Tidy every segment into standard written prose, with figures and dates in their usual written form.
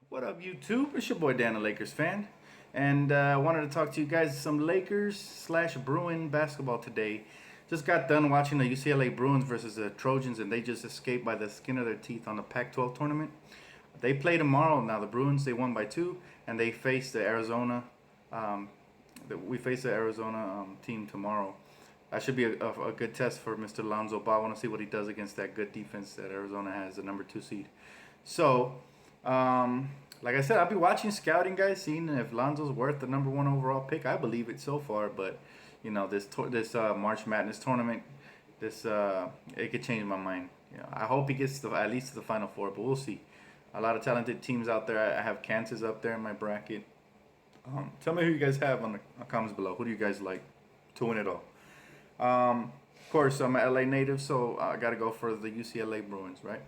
What up, YouTube? It's your boy Dan, a Lakers fan, and I wanted to talk to you guys some Lakers slash Bruin basketball today. Just got done watching the UCLA Bruins versus the Trojans, and they just escaped by the skin of their teeth on the Pac-12 tournament. They play tomorrow. Now the Bruins they won by two, and they face the Arizona. Um, we face the Arizona team tomorrow. That should be a good test for Mr. Lonzo Ball. I want to see what he does against that good defense that Arizona has, the number 2 seed. So, like I said, I'll be watching scouting, guys, seeing if Lonzo's worth the number one overall pick. I believe it so far, but this March Madness tournament, it could change my mind. I hope he gets at least to the Final Four, but we'll see. A lot of talented teams out there. I have Kansas up there in my bracket. Tell me who you guys have on the comments below. Who do you guys like to win it all? Of course, I'm an LA native, so I got to go for the UCLA Bruins, right?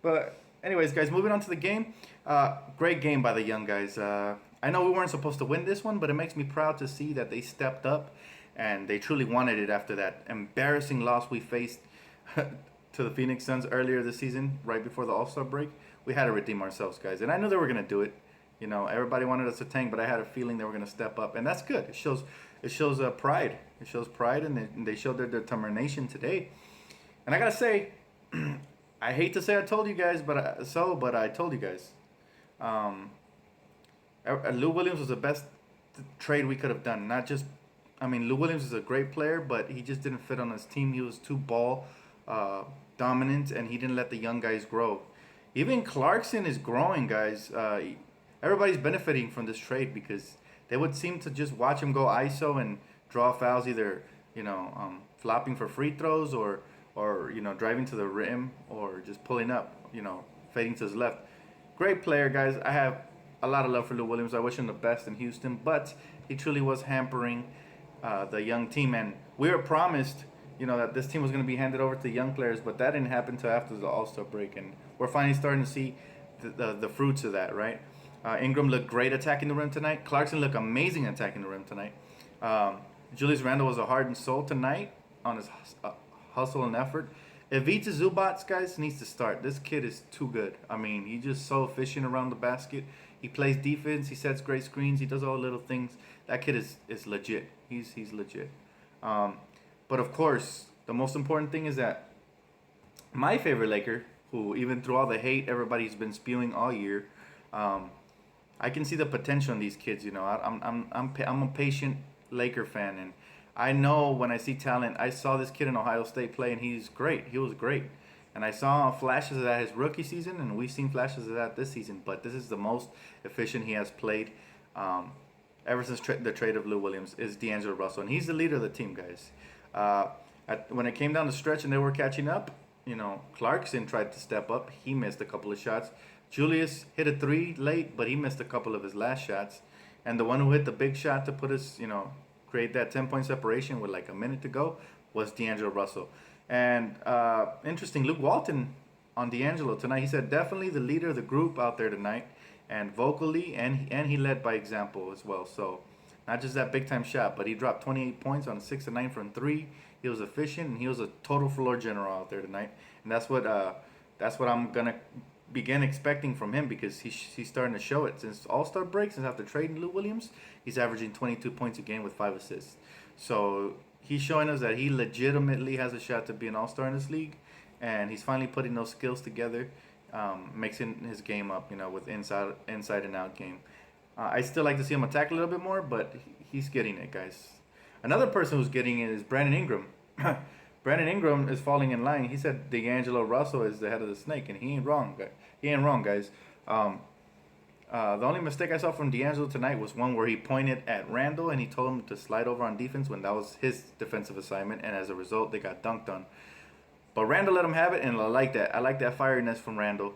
But anyways, guys, moving on to the game. Great game by the young guys. I know we weren't supposed to win this one, but it makes me proud to see that they stepped up and they truly wanted it after that embarrassing loss we faced to the Phoenix Suns earlier this season, right before the All-Star break. We had to redeem ourselves, guys, and I knew they were gonna do it. Everybody wanted us to tank, but I had a feeling they were gonna step up, and that's good. It shows pride. It shows pride, and they showed their determination today. And I gotta say, I hate to say I told you guys, but I told you guys. Um, Lou Williams was the best trade we could have done. Not just, I mean, Lou Williams is a great player, but he just didn't fit on his team. He was too ball dominant, and he didn't let the young guys grow. Even Clarkson is growing, guys. Everybody's benefiting from this trade because they would seem to just watch him go ISO and draw fouls, either flopping for free throws or driving to the rim or just pulling up, fading to his left. Great player, guys. I have a lot of love for Lou Williams. I wish him the best in Houston, but he truly was hampering the young team, and we were promised, that this team was going to be handed over to young players, but that didn't happen until after the All-Star break, and we're finally starting to see the fruits of that, right? Ingram looked great attacking the rim tonight. Clarkson looked amazing attacking the rim tonight. Julius Randle was a heart and soul tonight on his hustle and effort. Ivica Zubac, guys, needs to start. This kid is too good. I mean, he's just so efficient around the basket. He plays defense. He sets great screens. He does all the little things. That kid is legit. He's legit. But of course, the most important thing is that my favorite Laker, who even through all the hate everybody's been spewing all year, I can see the potential in these kids. I'm a patient Laker fan, and I know when I see talent. I saw this kid in Ohio State play, and he's great. He was great, and I saw flashes of that his rookie season, and we've seen flashes of that this season. But this is the most efficient he has played ever since the trade of Lou Williams. Is D'Angelo Russell, and he's the leader of the team, guys. When it came down the stretch and they were catching up, Clarkson tried to step up. He missed a couple of shots. Julius hit a three late, but he missed a couple of his last shots. And the one who hit the big shot to put us, create that 10-point separation with like a minute to go was D'Angelo Russell. And interesting, Luke Walton on D'Angelo tonight, he said definitely the leader of the group out there tonight, and vocally, and he led by example as well. So not just that big time shot, but he dropped 28 points on a 6 of 9 from three. He was efficient, and he was a total floor general out there tonight. And that's what I'm gonna begin expecting from him, because he's starting to show it. Since All-Star break, since after trading Lou Williams, he's averaging 22 points a game with 5 assists. So he's showing us that he legitimately has a shot to be an All-Star in this league, and he's finally putting those skills together, mixing his game up, with inside and out game. I still like to see him attack a little bit more, but he's getting it, guys. Another person who's getting it is Brandon Ingram. Brandon Ingram is falling in line. He said D'Angelo Russell is the head of the snake, and he ain't wrong. He ain't wrong, guys. The only mistake I saw from D'Angelo tonight was one where he pointed at Randle and he told him to slide over on defense when that was his defensive assignment, and as a result, they got dunked on. But Randle let him have it, and I like that. I like that fieriness from Randle.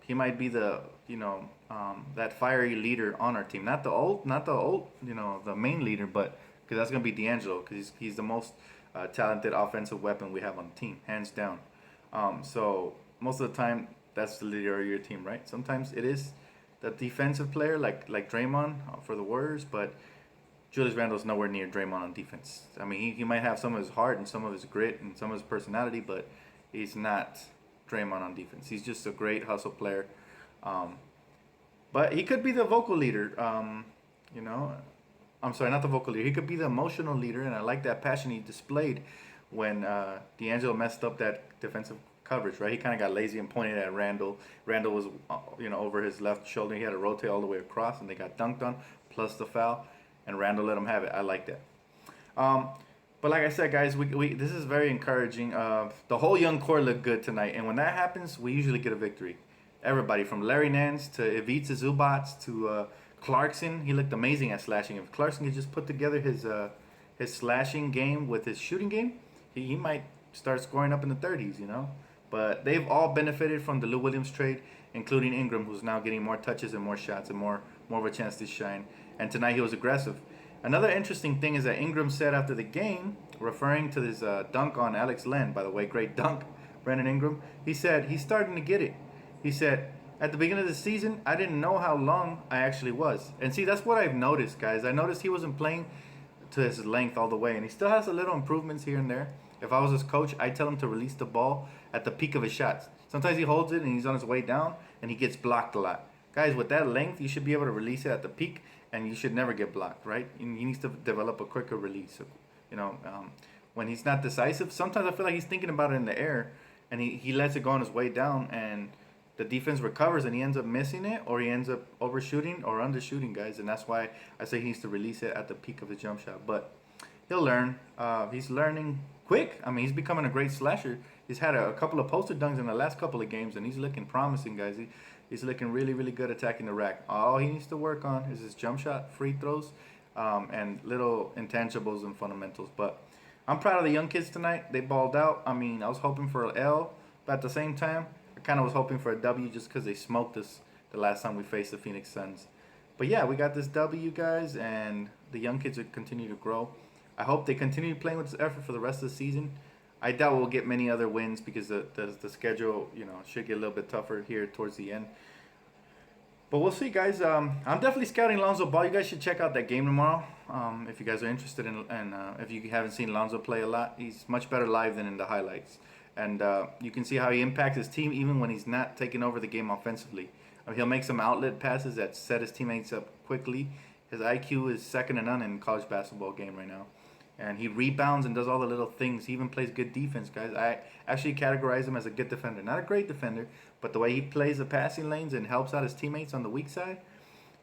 He might be the that fiery leader on our team. Not the old, the main leader, but because that's gonna be D'Angelo, because he's the most talented offensive weapon we have on the team, hands down. So most of the time, that's the leader of your team, right? Sometimes it is the defensive player, like Draymond for the Warriors, but Julius Randle's nowhere near Draymond on defense. I mean, he might have some of his heart and some of his grit and some of his personality, but he's not Draymond on defense. He's just a great hustle player. But he could be the vocal leader. You know, I'm sorry, not the vocal leader. He could be the emotional leader, and I like that passion he displayed when D'Angelo messed up that defensive coverage. Right, he kind of got lazy and pointed at Randall. Randall was, over his left shoulder. He had to rotate all the way across, and they got dunked on, plus the foul, and Randall let him have it. I like that. Um, but like I said, guys, we this is very encouraging. The whole young core looked good tonight, and when that happens, we usually get a victory. Everybody from Larry Nance to Ivica Zubats to Clarkson, he looked amazing at slashing. If Clarkson could just put together his slashing game with his shooting game, he might start scoring up in the 30s, But they've all benefited from the Lou Williams trade, including Ingram, who's now getting more touches and more shots and more of a chance to shine. And tonight he was aggressive. Another interesting thing is that Ingram said after the game, referring to this dunk on Alex Len, by the way, great dunk, Brandon Ingram, he said he's starting to get it. He said, at the beginning of the season, I didn't know how long I actually was. And see, that's what I've noticed, guys. I noticed he wasn't playing to his length all the way, and he still has a little improvements here and there. If I was his coach, I'd tell him to release the ball at the peak of his shots. Sometimes he holds it and he's on his way down, and he gets blocked a lot. Guys, with that length, you should be able to release it at the peak, and you should never get blocked, right? And he needs to develop a quicker release. When he's not decisive, sometimes I feel like he's thinking about it in the air, and he lets it go on his way down, and the defense recovers, and he ends up missing it, or he ends up overshooting or undershooting, guys. And that's why I say he needs to release it at the peak of his jump shot. But he'll learn. He's learning quick. I mean, he's becoming a great slasher. He's had a couple of posted dunks in the last couple of games, and he's looking promising, guys. He's looking really, really good attacking the rack. All he needs to work on is his jump shot, free throws, and little intangibles and fundamentals. But I'm proud of the young kids tonight. They balled out. I mean, I was hoping for an L, but at the same time, I kind of was hoping for a W just because they smoked us the last time we faced the Phoenix Suns. But yeah, we got this W, guys, and the young kids will continue to grow. I hope they continue playing with this effort for the rest of the season. I doubt we'll get many other wins because the schedule, should get a little bit tougher here towards the end. But we'll see, guys. I'm definitely scouting Lonzo Ball. You guys should check out that game tomorrow if you guys are interested in, and if you haven't seen Lonzo play a lot. He's much better live than in the highlights. And you can see how he impacts his team even when he's not taking over the game offensively. He'll make some outlet passes that set his teammates up quickly. His IQ is second to none in college basketball game right now. And he rebounds and does all the little things. He even plays good defense, guys. I actually categorize him as a good defender. Not a great defender, but the way he plays the passing lanes and helps out his teammates on the weak side,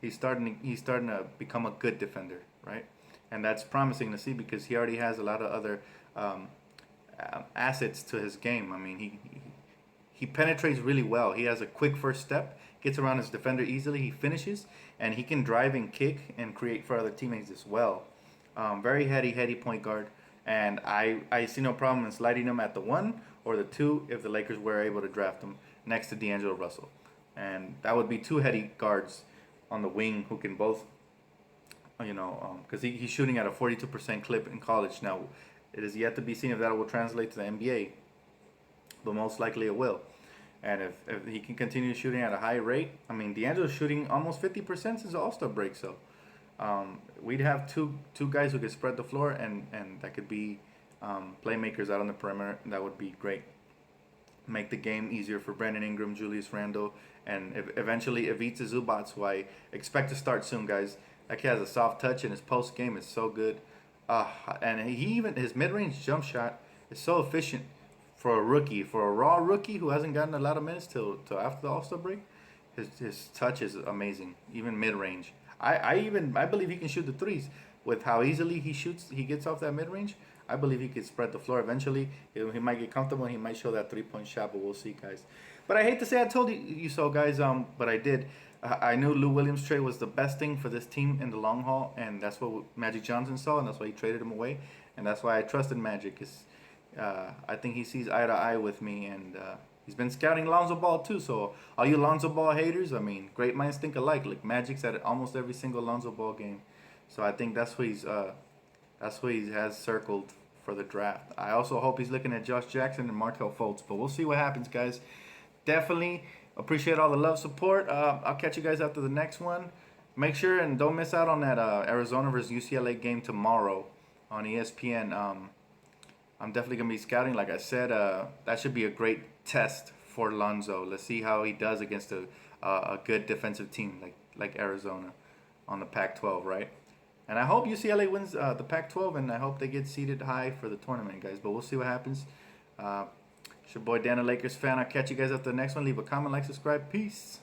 he's starting to become a good defender, right? And that's promising to see because he already has a lot of other assets to his game. I mean, he penetrates really well. He has a quick first step, gets around his defender easily, he finishes, and he can drive and kick and create for other teammates as well. Very heady point guard, and I see no problem in sliding him at the 1 or the 2 if the Lakers were able to draft him next to D'Angelo Russell. And that would be 2 heady guards on the wing who can both, because he's shooting at a 42% clip in college. Now, it is yet to be seen if that will translate to the NBA, but most likely it will. And if he can continue shooting at a high rate, I mean, D'Angelo's shooting almost 50% since the All-Star break, so we'd have two guys who could spread the floor and that could be playmakers out on the perimeter. That would be great. Make the game easier for Brandon Ingram, Julius Randle, and eventually Ivica Zubats, who I expect to start soon, guys. That kid has a soft touch, and his post game is so good. And his mid-range jump shot is so efficient for a rookie, for a raw rookie who hasn't gotten a lot of minutes till after the All-Star break. His touch is amazing, even mid-range. I believe he can shoot the threes with how easily he gets off that mid-range. I believe he could spread the floor eventually. He might get comfortable and he might show that 3-point shot, but we'll see, guys. But I hate to say I told you so, guys, but I did. I knew Lou Williams trade was the best thing for this team in the long haul, and that's what Magic Johnson saw, and that's why he traded him away, and that's why I trusted Magic. I think he sees eye to eye with me, and he's been scouting Lonzo Ball too. So all you Lonzo Ball haters, I mean, great minds think alike. Like Magic's at almost every single Lonzo Ball game, so I think that's who he has circled for the draft. I also hope he's looking at Josh Jackson and Markelle Fultz, but we'll see what happens, guys. Definitely appreciate all the love, support. I'll catch you guys after the next one. Make sure and don't miss out on that Arizona versus UCLA game tomorrow on ESPN. I'm definitely going to be scouting. Like I said, that should be a great test for Lonzo. Let's see how he does against a good defensive team like Arizona on the Pac-12, right? And I hope UCLA wins the Pac-12, and I hope they get seeded high for the tournament, guys. But we'll see what happens. It's your boy Dan, a Lakers fan. I'll catch you guys at the next one. Leave a comment, like, subscribe. Peace.